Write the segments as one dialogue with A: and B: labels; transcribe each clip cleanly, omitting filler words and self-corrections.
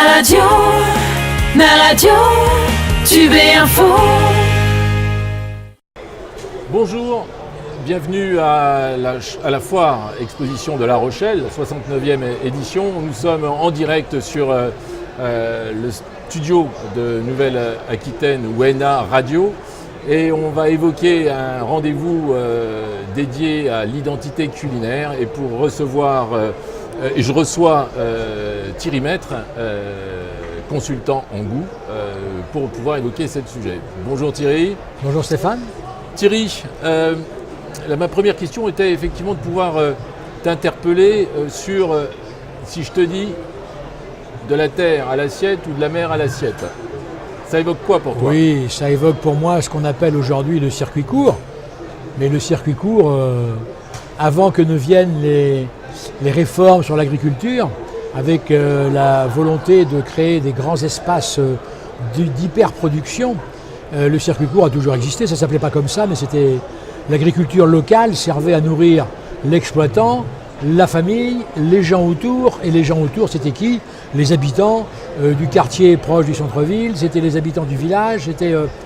A: Ma radio, Tube et Info.
B: Bonjour, bienvenue à la foire exposition de La Rochelle, 69e édition. Nous sommes en direct sur le studio de Nouvelle-Aquitaine Wena Radio et on va évoquer un rendez-vous dédié à l'identité culinaire et pour recevoir, et je reçois Thierry Maître, consultant en goût, pour pouvoir évoquer ce sujet. Bonjour Thierry.
C: Bonjour Stéphane.
B: Thierry, ma première question était effectivement de pouvoir t'interpeller sur, si je te dis, de la terre à l'assiette ou de la mer à l'assiette. Ça évoque quoi pour toi?
C: Oui, ça évoque pour moi ce qu'on appelle aujourd'hui le circuit court. Mais le circuit court, avant que ne viennent les réformes sur l'agriculture, avec la volonté de créer des grands espaces d'hyperproduction, le circuit court a toujours existé. Ça ne s'appelait pas comme ça, mais c'était l'agriculture locale servait à nourrir l'exploitant, la famille, les gens autour. Et les gens autour, c'était qui? Les habitants du quartier proche du centre-ville, c'était les habitants du village,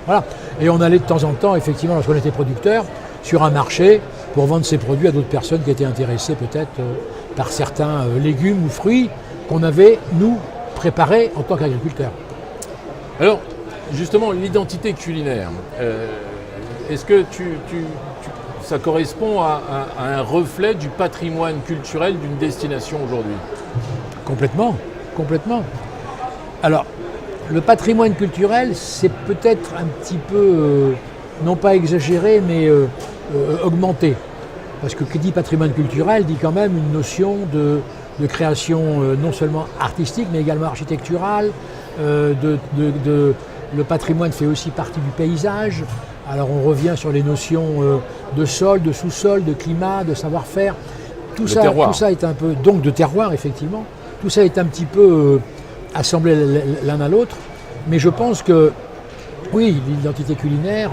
C: voilà. Et on allait de temps en temps, effectivement, lorsqu'on était producteur, sur un marché pour vendre ses produits à d'autres personnes qui étaient intéressées peut-être par certains légumes ou fruits qu'on avait, nous, préparés en tant qu'agriculteurs.
B: Alors, justement, l'identité culinaire, est-ce que ça correspond à un reflet du patrimoine culturel d'une destination aujourd'hui?
C: Complètement. Alors, le patrimoine culturel, c'est peut-être un petit peu, non pas exagéré, mais augmenté. Parce que qui dit patrimoine culturel dit quand même une notion de création non seulement artistique, mais également architecturale. Le patrimoine fait aussi partie du paysage. Alors on revient sur les notions de sol, de sous-sol, de climat, de savoir-faire. Tout ça est un peu, donc de terroir effectivement. Tout ça est un petit peu assemblé l'un à l'autre. Mais je pense que, oui, l'identité culinaire,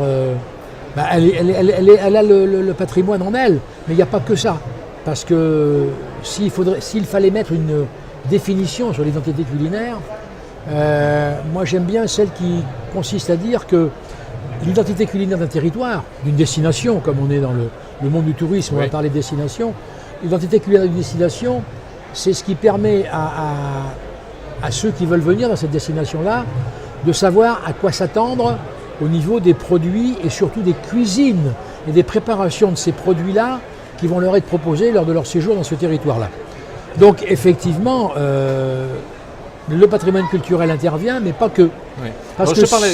C: elle a le patrimoine en elle. Mais il n'y a pas que ça. Parce que s'il fallait mettre une définition sur l'identité culinaire, moi j'aime bien celle qui consiste à dire que l'identité culinaire d'un territoire, d'une destination, comme on est dans le monde du tourisme, on va parler de destination, l'identité culinaire d'une destination, c'est ce qui permet à ceux qui veulent venir dans cette destination-là de savoir à quoi s'attendre au niveau des produits et surtout des cuisines et des préparations de ces produits-là qui vont leur être proposés lors de leur séjour dans ce territoire-là. Donc effectivement, le patrimoine culturel intervient, mais pas que.
B: Oui.
C: Parce
B: alors,
C: que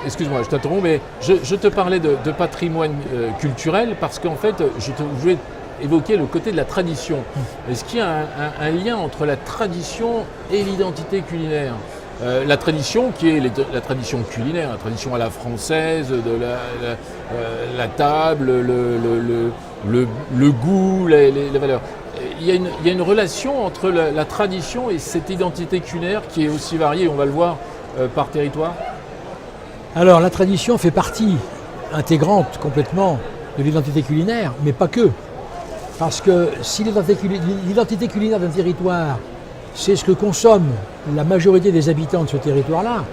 B: excuse-moi, je t'interromps, mais je te parlais de patrimoine culturel parce qu'en fait, je voulais évoquer le côté de la tradition. Est-ce qu'il y a un lien entre la tradition et l'identité culinaire? La tradition qui est la tradition culinaire, la tradition à la française, de la table, le goût, les valeurs. Il y a une relation entre la tradition et cette identité culinaire qui est aussi variée, on va le voir, par territoire.
C: Alors la tradition fait partie intégrante complètement de l'identité culinaire, mais pas que. Parce que si l'identité culinaire d'un territoire, c'est ce que consomment la majorité des habitants de ce territoire-là,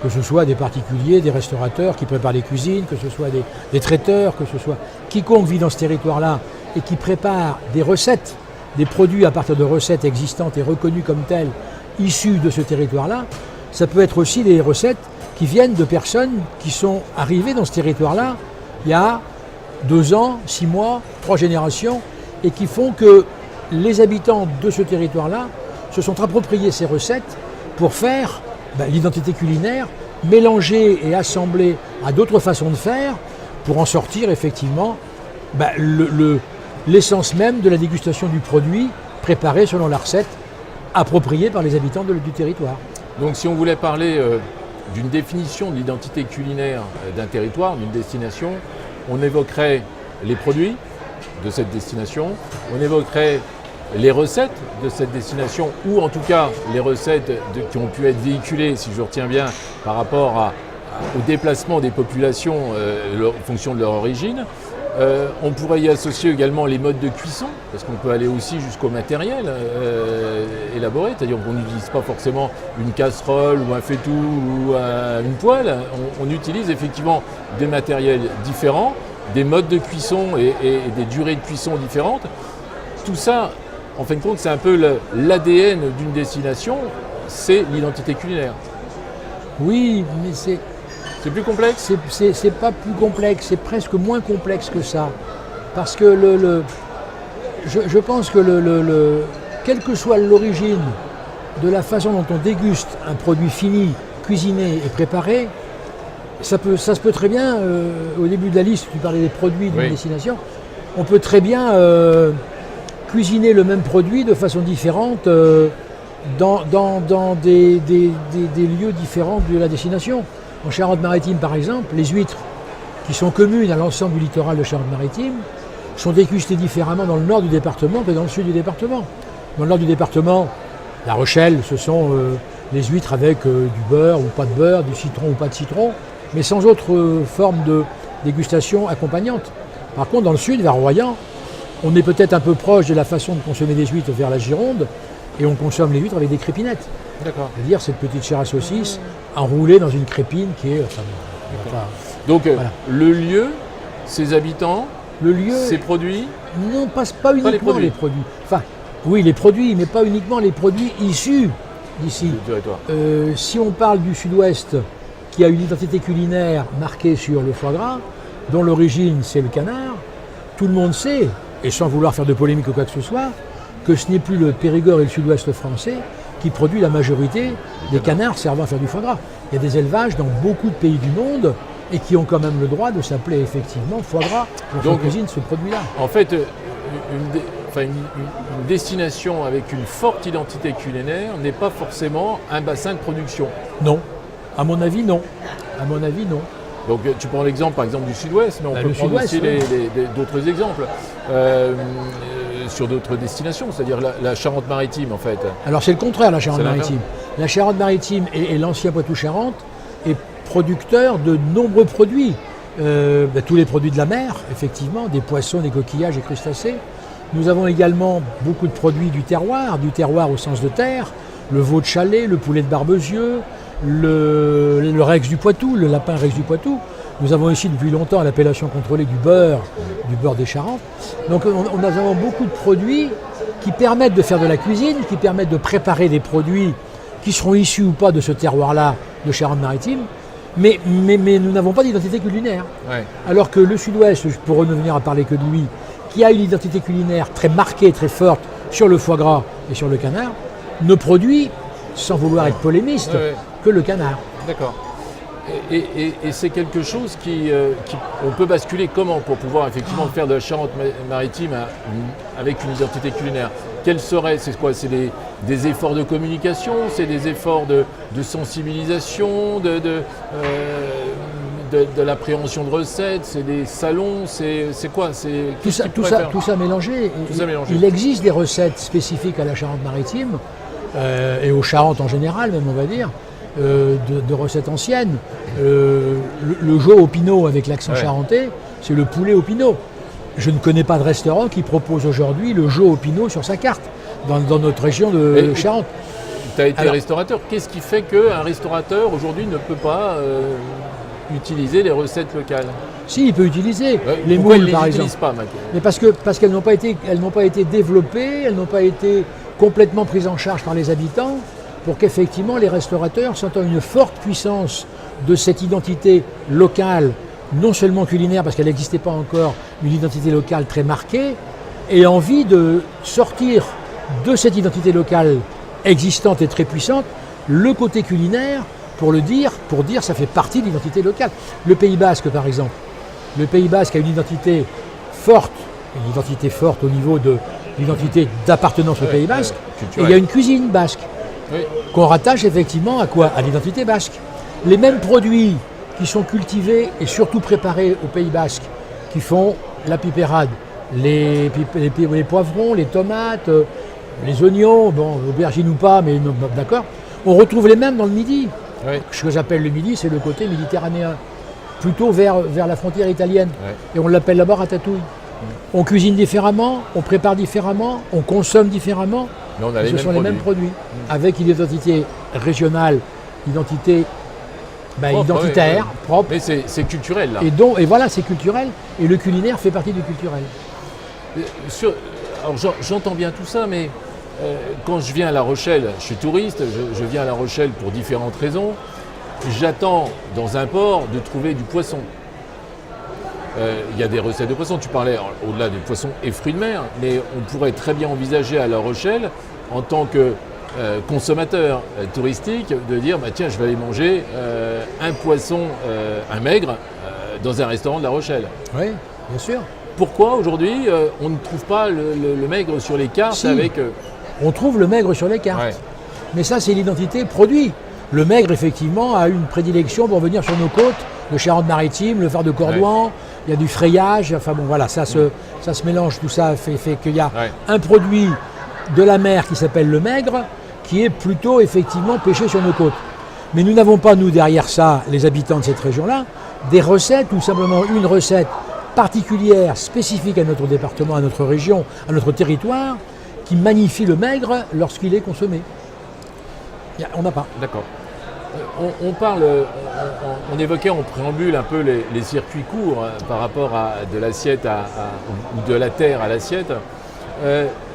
C: que ce soit des particuliers, des restaurateurs qui préparent les cuisines, que ce soit des traiteurs, que ce soit quiconque vit dans ce territoire-là et qui prépare des recettes, des produits à partir de recettes existantes et reconnues comme telles, issues de ce territoire-là, ça peut être aussi des recettes qui viennent de personnes qui sont arrivées dans ce territoire-là il y a 2 ans, 6 mois, 3 générations, et qui font que les habitants de ce territoire-là se sont appropriés ces recettes pour faire l'identité culinaire, mélangée et assemblée à d'autres façons de faire, pour en sortir effectivement l'essence même de la dégustation du produit préparé selon la recette appropriée par les habitants du territoire.
B: Donc si on voulait parler d'une définition de l'identité culinaire d'un territoire, d'une destination, on évoquerait les produits de cette destination, on évoquerait les recettes de cette destination, ou en tout cas les recettes qui ont pu être véhiculées, si je retiens bien, par rapport au déplacement des populations en fonction de leur origine. On pourrait y associer également les modes de cuisson, parce qu'on peut aller aussi jusqu'au matériel élaboré, c'est-à-dire qu'on n'utilise pas forcément une casserole ou un faitout ou une poêle, on utilise effectivement des matériels différents, des modes de cuisson et des durées de cuisson différentes. Tout ça, en fin de compte, c'est un peu l'ADN d'une destination, c'est l'identité culinaire.
C: Oui, mais c'est
B: plus complexe?
C: C'est pas plus complexe, c'est presque moins complexe que ça. Parce que je pense que quelle que soit l'origine de la façon dont on déguste un produit fini, cuisiné et préparé, ça se peut très bien, au début de la liste, tu parlais des produits d'une destination, on peut très bien cuisiner le même produit de façon différente dans des lieux différents de la destination. En Charente-Maritime, par exemple, les huîtres, qui sont communes à l'ensemble du littoral de Charente-Maritime, sont dégustées différemment dans le nord du département que dans le sud du département. Dans le nord du département, La Rochelle, ce sont les huîtres avec du beurre ou pas de beurre, du citron ou pas de citron, mais sans autre forme de dégustation accompagnante. Par contre, dans le sud, vers Royan, on est peut-être un peu proche de la façon de consommer des huîtres vers la Gironde, et on consomme les huîtres avec des crépinettes.
B: D'accord.
C: C'est-à-dire cette petite chair à saucisse enroulée dans une crépine qui est...
B: Donc
C: voilà.
B: Le lieu, ses habitants, ses produits?
C: Non, pas uniquement les produits. Enfin, oui, les produits, mais pas uniquement les produits issus d'ici. Si on parle du sud-ouest, qui a une identité culinaire marquée sur le foie gras, dont l'origine c'est le canard, tout le monde sait, et sans vouloir faire de polémique ou quoi que ce soit, que ce n'est plus le Périgord et le sud-ouest français qui produit la majorité des canards servant à faire du foie gras. Il y a des élevages dans beaucoup de pays du monde et qui ont quand même le droit de s'appeler effectivement foie gras lorsqu'on cuisine ce produit-là.
B: En fait, une destination avec une forte identité culinaire n'est pas forcément un bassin de production.
C: Non, à mon avis non. À mon avis non.
B: Donc tu prends l'exemple par exemple du sud-ouest, mais on peut prendre aussi d'autres exemples. Sur d'autres destinations, c'est-à-dire la Charente-Maritime en fait.
C: Alors c'est le contraire, la Charente-Maritime. La Charente-Maritime et l'ancien Poitou-Charentes est producteur de nombreux produits. Tous les produits de la mer, effectivement, des poissons, des coquillages et crustacés. Nous avons également beaucoup de produits du terroir au sens de terre, le veau de Chalais, le poulet de Barbezieux, le Rex du Poitou, le lapin Rex du Poitou. Nous avons ici depuis longtemps à l'appellation contrôlée du beurre des Charentes. Donc on a vraiment beaucoup de produits qui permettent de faire de la cuisine, qui permettent de préparer des produits qui seront issus ou pas de ce terroir-là de Charente-Maritime, mais nous n'avons pas d'identité culinaire.
B: Ouais.
C: Alors que le sud-ouest, pour revenir à parler que de lui, qui a une identité culinaire très marquée, très forte sur le foie gras et sur le canard, ne produit, sans vouloir être polémiste, que le canard.
B: D'accord. Et c'est quelque chose on peut basculer comment pour pouvoir effectivement faire de la Charente-Maritime avec une identité culinaire? Quels seraient, c'est quoi? C'est des efforts de communication, c'est des efforts de sensibilisation, de l'appréhension de recettes, c'est des salons, c'est quoi?
C: Tout ça mélangé. Il existe des recettes spécifiques à la Charente-Maritime et aux Charentes en général, même on va dire. De recettes anciennes. Le veau au pinot avec l'accent charentais, c'est le poulet au pinot. Je ne connais pas de restaurant qui propose aujourd'hui le veau au pinot sur sa carte dans notre région de Charente.
B: Tu as été restaurateur. Qu'est-ce qui fait qu'un restaurateur aujourd'hui ne peut pas utiliser les recettes locales?
C: Si, il peut utiliser les moules par exemple.
B: Pas,
C: mais parce qu'elles n'ont pas été développées, elles n'ont pas été complètement prises en charge par les habitants, pour qu'effectivement les restaurateurs sentent une forte puissance de cette identité locale, non seulement culinaire, parce qu'elle n'existait pas encore, une identité locale très marquée, et envie de sortir de cette identité locale existante et très puissante, le côté culinaire, pour dire ça fait partie de l'identité locale. Le Pays Basque par exemple, le Pays Basque a une identité forte au niveau de l'identité d'appartenance au Pays Basque, et il y a une cuisine basque. Qu'on rattache effectivement à quoi? À l'identité basque. Les mêmes produits qui sont cultivés et surtout préparés au Pays Basque, qui font la pipérade, les poivrons, les tomates, les oignons, aubergines ou pas, mais d'accord, on retrouve les mêmes dans le Midi. Ce que j'appelle le Midi, c'est le côté méditerranéen. plutôt vers la frontière italienne.
B: Ouais.
C: Et on l'appelle là-bas ratatouille. On cuisine différemment, on prépare différemment, on consomme différemment.
B: Mais on a
C: Mais ce sont les mêmes produits, avec une identité régionale, identité
B: Propre,
C: identitaire,
B: ouais.
C: propre.
B: Mais c'est culturel, là.
C: Et voilà, c'est culturel. Et le culinaire fait partie du culturel.
B: Alors, j'entends bien tout ça, mais quand je viens à La Rochelle, je suis touriste, je viens à La Rochelle pour différentes raisons. J'attends dans un port de trouver du poisson. Il y a des recettes de poisson, tu parlais au-delà des poissons et fruits de mer, mais on pourrait très bien envisager à La Rochelle, en tant que consommateur touristique, de dire tiens, je vais aller manger un poisson, un maigre, dans un restaurant de La Rochelle.
C: Oui, bien sûr.
B: Pourquoi aujourd'hui on ne trouve pas le maigre sur les cartes
C: Si.
B: avec.
C: On trouve le maigre sur les cartes.
B: Ouais.
C: Mais ça, c'est l'identité produit. Le maigre, effectivement, a une prédilection pour venir sur nos côtes, le Charente-Maritime, le phare de Cordouan, il y a du frayage, enfin bon voilà, ça se mélange, tout ça fait qu'il y a un produit de la mer qui s'appelle le maigre, qui est plutôt effectivement pêché sur nos côtes. Mais nous n'avons pas, nous, derrière ça, les habitants de cette région-là, des recettes ou simplement une recette particulière, spécifique à notre département, à notre région, à notre territoire, qui magnifie le maigre lorsqu'il est consommé. On n'a pas.
B: D'accord. On évoquait en préambule un peu les circuits courts par rapport à de l'assiette ou de la terre à l'assiette.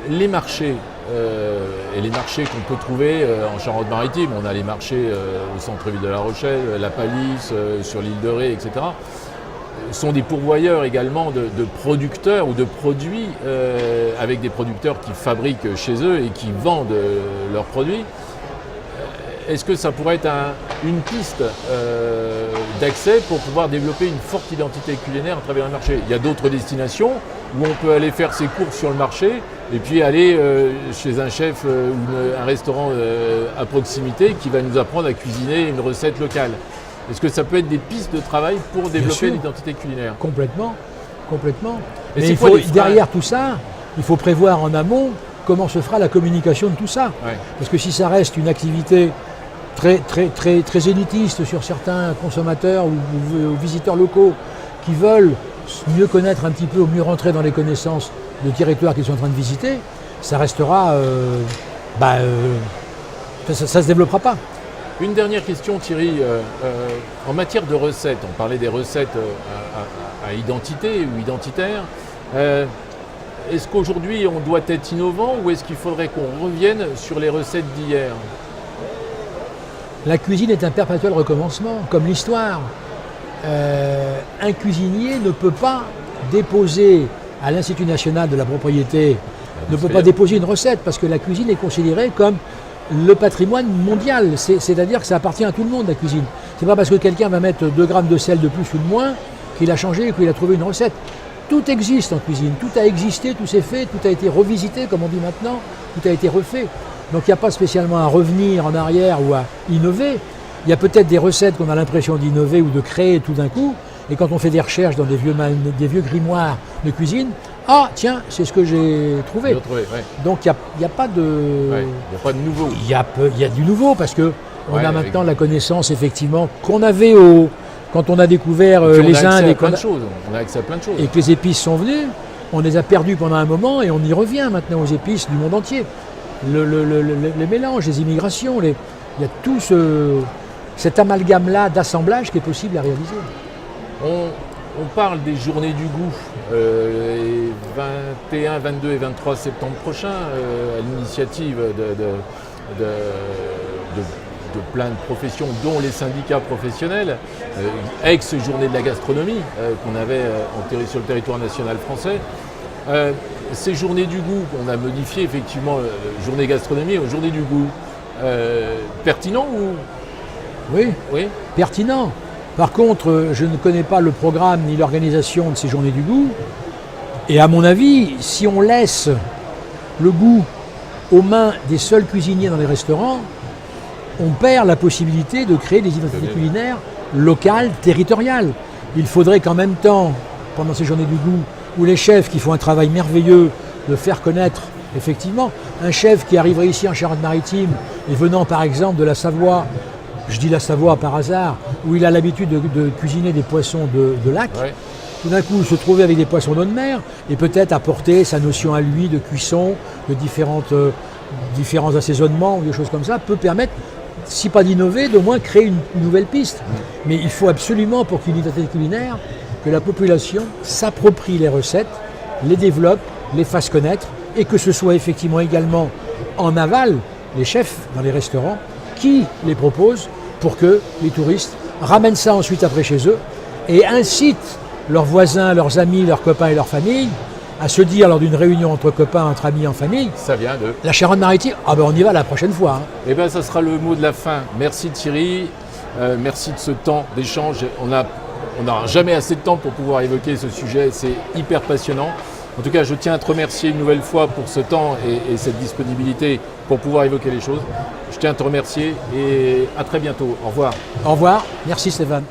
B: Les marchés, et les marchés qu'on peut trouver en Charente-Maritime, on a les marchés au centre-ville de La Rochelle, La Palisse, sur l'île de Ré, etc., sont des pourvoyeurs également de producteurs ou de produits, avec des producteurs qui fabriquent chez eux et qui vendent leurs produits. Est-ce que ça pourrait être une piste d'accès pour pouvoir développer une forte identité culinaire à travers le marché? Il y a d'autres destinations où on peut aller faire ses courses sur le marché et puis aller chez un chef ou un restaurant à proximité qui va nous apprendre à cuisiner une recette locale. Est-ce que ça peut être des pistes de travail pour développer l'identité culinaire?
C: Complètement, complètement.
B: Et
C: mais derrière tout ça, il faut prévoir en amont comment se fera la communication de tout ça.
B: Ouais.
C: Parce que si ça reste une activité très élitiste sur certains consommateurs ou visiteurs locaux qui veulent mieux connaître un petit peu ou mieux rentrer dans les connaissances de territoire qu'ils sont en train de visiter, ça restera... ça ne se développera pas.
B: Une dernière question, Thierry. En matière de recettes, on parlait des recettes à identité ou identitaires. Est-ce qu'aujourd'hui on doit être innovant ou est-ce qu'il faudrait qu'on revienne sur les recettes d'hier?
C: La cuisine est un perpétuel recommencement, comme l'histoire. Un cuisinier ne peut pas déposer à l'Institut national de la propriété, ne peut pas déposer une recette parce que la cuisine est considérée comme le patrimoine mondial. C'est-à-dire que ça appartient à tout le monde, la cuisine. C'est pas parce que quelqu'un va mettre 2 grammes de sel de plus ou de moins qu'il a changé et qu'il a trouvé une recette. Tout existe en cuisine, tout a existé, tout s'est fait, tout a été revisité, comme on dit maintenant, tout a été refait. Donc il n'y a pas spécialement à revenir en arrière ou à innover. Il y a peut-être des recettes qu'on a l'impression d'innover ou de créer tout d'un coup, et quand on fait des recherches dans des vieux grimoires de cuisine, ah tiens, c'est ce que j'ai trouvé. Donc il n'y a pas de...
B: Il n'y a pas de nouveau.
C: Il y a du nouveau, parce qu'on a maintenant la connaissance, effectivement, qu'on avait quand on a découvert les Indes et
B: on a accès à plein de choses.
C: Et que les épices sont venues, on les a perdues pendant un moment et on y revient maintenant aux épices du monde entier. Les mélanges, les immigrations, il y a tout cet amalgame-là d'assemblage qui est possible à réaliser.
B: On parle des journées du goût, les 21, 22 et 23 septembre prochains, à l'initiative de plein de professions, dont les syndicats professionnels, ex-journée de la gastronomie qu'on avait sur le territoire national français. Ces journées du goût, on a modifié effectivement journée gastronomie aux journées du goût. Pertinent ou?
C: Oui, pertinent. Par contre, je ne connais pas le programme ni l'organisation de ces journées du goût. Et à mon avis, si on laisse le goût aux mains des seuls cuisiniers dans les restaurants, on perd la possibilité de créer des identités culinaires locales, territoriales. Il faudrait qu'en même temps, pendant ces journées du goût, où les chefs qui font un travail merveilleux de faire connaître, effectivement, un chef qui arriverait ici en Charente-Maritime et venant par exemple de la Savoie je dis la Savoie par hasard, où il a l'habitude de cuisiner des poissons de lac,
B: Ouais.
C: tout d'un coup se trouver avec des poissons d'eau de mer et peut-être apporter sa notion à lui de cuisson, de différents assaisonnements ou des choses comme ça, peut permettre, si pas d'innover, d'au moins créer une nouvelle piste. Mais il faut absolument, pour qu'il y ait une identité culinaire, que la population s'approprie les recettes, les développe, les fasse connaître, et que ce soit effectivement également en aval, les chefs dans les restaurants, qui les proposent pour que les touristes ramènent ça ensuite après chez eux et incitent leurs voisins, leurs amis, leurs copains et leurs familles à se dire lors d'une réunion entre copains, entre amis, en famille,
B: Ça vient de...
C: la Charente-Maritime, ah ben on y va la prochaine fois. Hein.
B: Eh bien, ça sera le mot de la fin. Merci Thierry, merci de ce temps d'échange. On n'aura jamais assez de temps pour pouvoir évoquer ce sujet, c'est hyper passionnant. En tout cas, je tiens à te remercier une nouvelle fois pour ce temps et cette disponibilité pour pouvoir évoquer les choses. Je tiens à te remercier et à très bientôt. Au revoir.
C: Au revoir, merci Stéphane.